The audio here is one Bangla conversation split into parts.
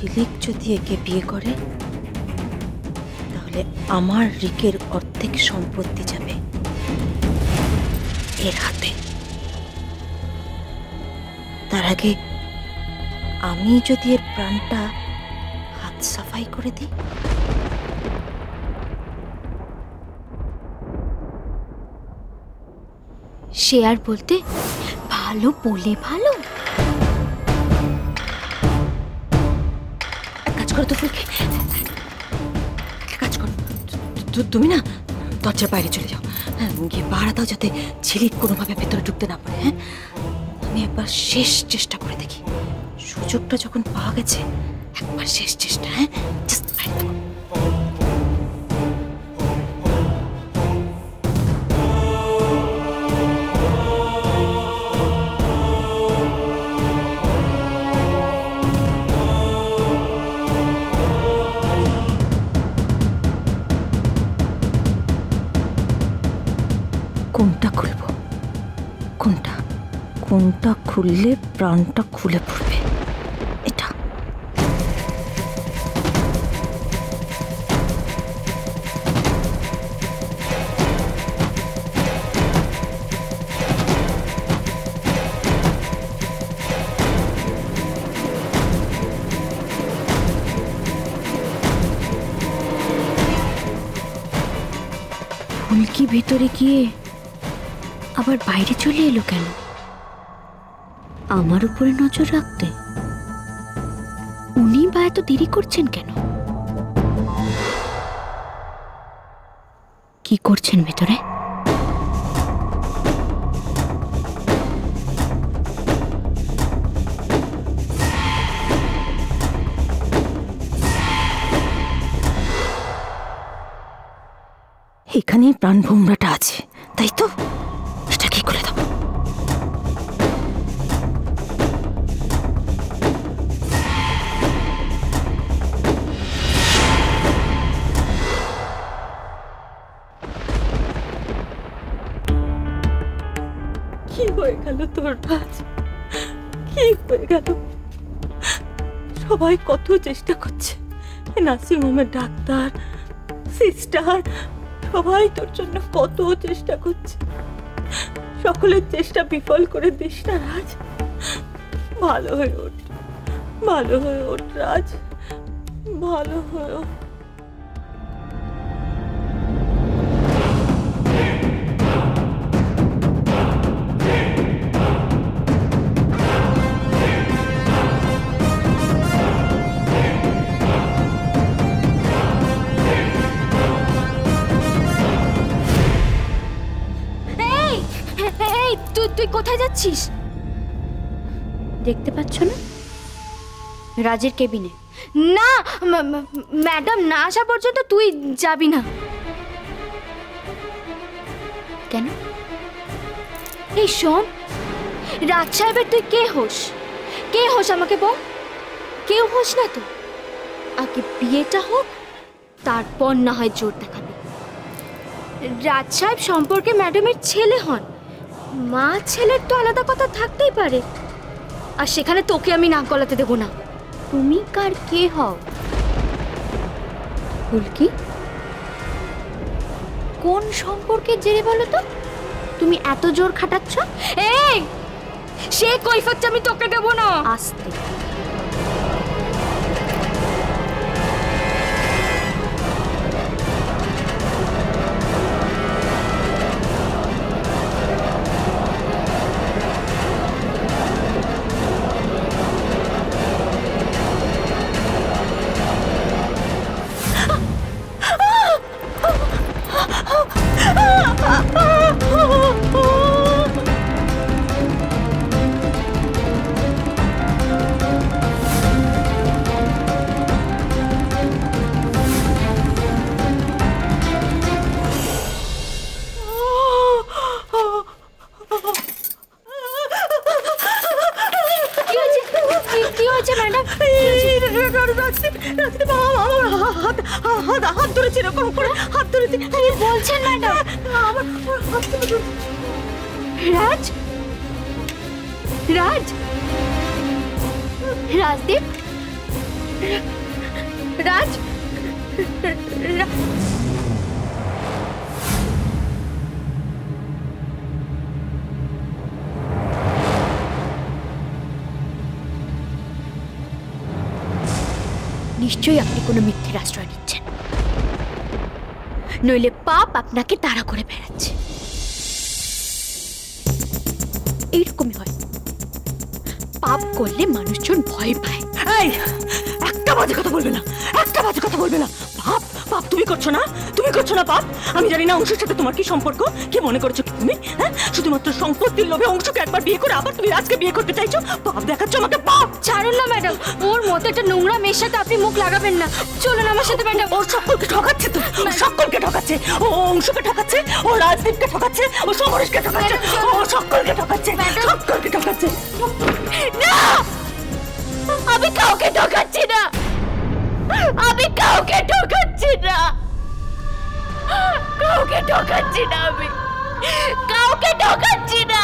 ঝিলিক যদি একে বিয়ে করে তাহলে আমার রিকের অর্ধেক সম্পত্তি যাবে এর হাতে। তার আগে আমি যদি এর প্রাণটা হাত সাফাই করে দিই। সে আর বলতে, ভালো বলে ভালো। কাজ করো তো ফুলকে, কাজ করো। তুমি না দরজার বাইরে চলে যাও, গিয়ে পাহারা দাও যাতে ঝিলিক কোনোভাবে ভেতরে ঢুকতে না পারে। হ্যাঁ, আমি একবার শেষ চেষ্টা করে দেখি। সুযোগটা যখন পাওয়া গেছে একবার শেষ চেষ্টা। হ্যাঁ, জাস্ট বাইরে থাকো। কোনটা খুলবো? কোনটা খুললে প্রাণটা খুলে পড়বে? এটা। ফুলকি ভেতরে গিয়ে আবার বাইরে চলে এলো কেন? আমার উপরে নজর রাখতে উনি বা এত দেরি করছেন কেন? কি করছেন ভেতরে? এখানেই প্রাণ ভোমরাটা আছে, তাই তো? এটা কি করে দেবো? কি হয়ে গেল তোর রাজ? কি হয়ে গেল? সবাই কত চেষ্টা করছে, নার্সিং হোমের ডাক্তার, সিস্টার, সবাই তোর জন্য কত চেষ্টা করছে। সকলের চেষ্টা বিফল করে দিস না রাজ। ভালো হয়ে ওঠ, ভালো হয়ে ওঠ রাজ, ভালো হয়ে ওঠ। তুই কোথায় যাচ্ছিস? দেখতে পাচ্ছ না রাজের কেবিনে? না ম্যাডাম না আসা পর্যন্ত তুই যাবি না। কেন? এই শোন, রাজ সাহেবের তুই কে হোস? কে হোস আমাকে বল? কেউ হোস না তো। আগে বিয়েটা হোক, তারপর না হয় জোর দেখাবি। রাজ সাহেব সম্পর্কে ম্যাডামের ছেলে হন, মা ছেলের তো আলাদা কথা থাকতেই পারে। আর সেখানে তোকে আমি নাক গলাতে দেবো না। তুমি কার কে হও? ফুলকি, কোন সম্পর্কের জেরে বলো তো তুমি এত জোর খাটাচ্ছ? এই, সে কৈফিয়তটা আমি তোকে দেবো না। আস্তে। হাত ধরেছি, এরকম করে হাত ধরেছি। কি বলছেন ম্যাডাম? আমার হাত ধরে। রাজ, রাজ, রাজদীপ, রাজ, নিশ্চয়ই আপনি কোনো মিথ্যের আশ্রয় নিচ্ছেন, নইলে পাপ আপনাকে তাড়া করে বেড়াচ্ছে। এইরকমই হয়, পাপ করলে মানুষজন ভয় পায়। এই, একটা বাজে কথা বলবে না, একটা বাজে কথা বলবে না। পাপ পাপ তুমি করছো না, তুমি করছো না পাপ। আমি জানি না অংশের সাথে তোমার কি সম্পর্ক, কি মনে করছো তুমি? হ্যাঁ, শুধুমাত্র সম্পত্তির লোভে অংশকে একবার বিয়ে করে আবার তুমি আজকে বিয়ে করতে চাইছো? পাপ দেখাচ্ছ আমাকে, পাপ। ছাড়ুন না ম্যাডাম, ওর মতো একটা নোংরা মেয়ের সাথে আপনি মুখ লাগাবেন না। চলুন আমার সাথে ম্যাডাম। ও সকলকে ঠকাচ্ছে তো, ও সকলকে ঠকাচ্ছে। ও অংশকে ঠকাচ্ছে, ও রাজদীপকে ঠকাচ্ছে, ও সমরেশকে ঠকাচ্ছে, ও সকলকে ঠকাচ্ছে, সকলকে ঠকাচ্ছে। না, আমি কাউকে ঠকাচ্ছি না, আমি কাউকে ঠকাচ্ছি না, কাউকে ঠকাচ্ছি না, আমি কাউকে ঠকাচ্ছি না।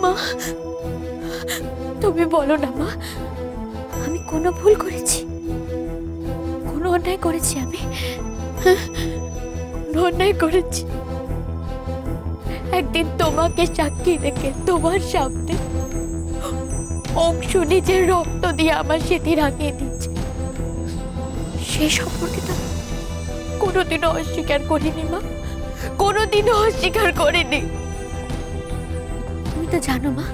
মা, তুমি বলো না মা, আমি কোনো ভুল করেছি, কোনো অন্যায় করেছি? আমি কোনো অন্যায় করেছি? একদিন তোমাকে সাক্ষী রেখে তোমার সামনে অংশ নিজের রক্ত দিয়ে আমার সেটি রাখিয়ে দিচ্ছে, সেই সম্পর্কে তো কোনোদিনও অস্বীকার করিনি মা, কোনোদিনও অস্বীকার করিনি। তুমি তো জানো মা,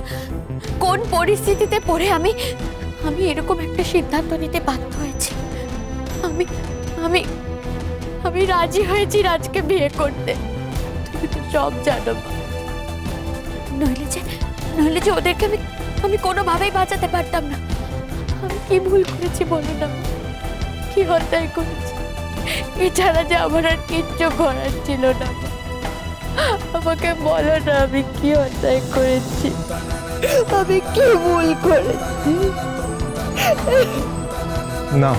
কোন পরিস্থিতিতে পড়ে আমি এরকম একটা সিদ্ধান্ত নিতে বাধ্য হয়েছি। আমি আমি আমি রাজি হয়েছি রাজকে বিয়ে করতে, তুমি তো সব জানো মা। নইলে যে ওদেরকে আমি কোনোভাবেই বাঁচাতে পারতাম না। আমি কি ভুল করেছি বলো না, কি অন্যায় করেছি? এছাড়া যে আমার আর কিচ্ছু করার ছিল না। আমাকে বলো না, আমি কি অন্যায় করেছি, আমি কি ভুল করেছি? না,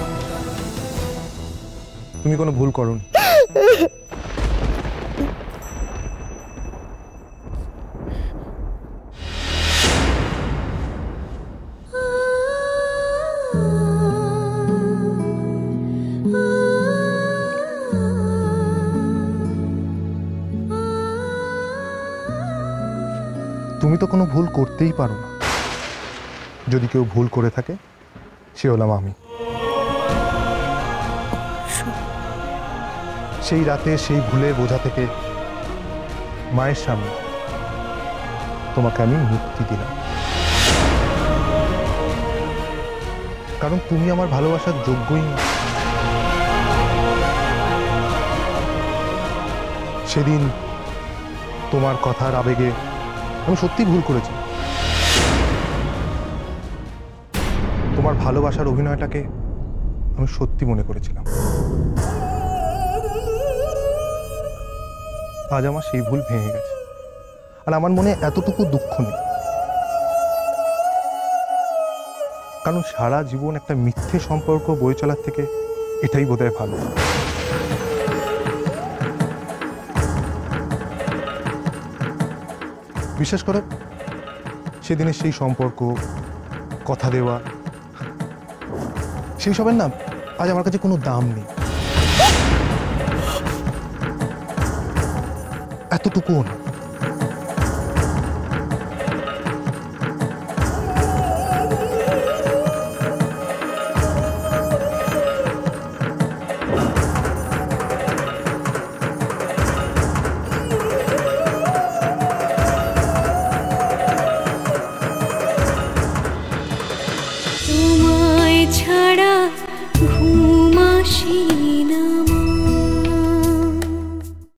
তুমি কোনো ভুল করোনি। তুমি তো কোনো ভুল করতেই পারো না। যদি কেউ ভুল করে থাকে সে হলাম আমি। সেই রাতে সেই ভুলের বোঝা থেকে মায়ের সামনে তোমাকে আমি মুক্তি দিলাম, কারণ তুমি আমার ভালোবাসার যোগ্যই না। সেদিন তোমার কথার আবেগে আমি সত্যি ভুল করেছি। তোমার ভালোবাসার অভিনয়টাকে আমি সত্যি মনে করেছিলাম। আজ আমার সেই ভুল ভেঙে গেছে, আর আমার মনে এতটুকু দুঃখ নেই, কারণ সারা জীবন একটা মিথ্যে সম্পর্ক বয়ে চলার থেকে এটাই বোধহয় ভালো। বিশ্বাস করো, সেদিনের সেই সম্পর্ক, কথা দেওয়া, সেই সবের না আজ আমার কাছে কোনো দাম নেই, এতটুকুও না।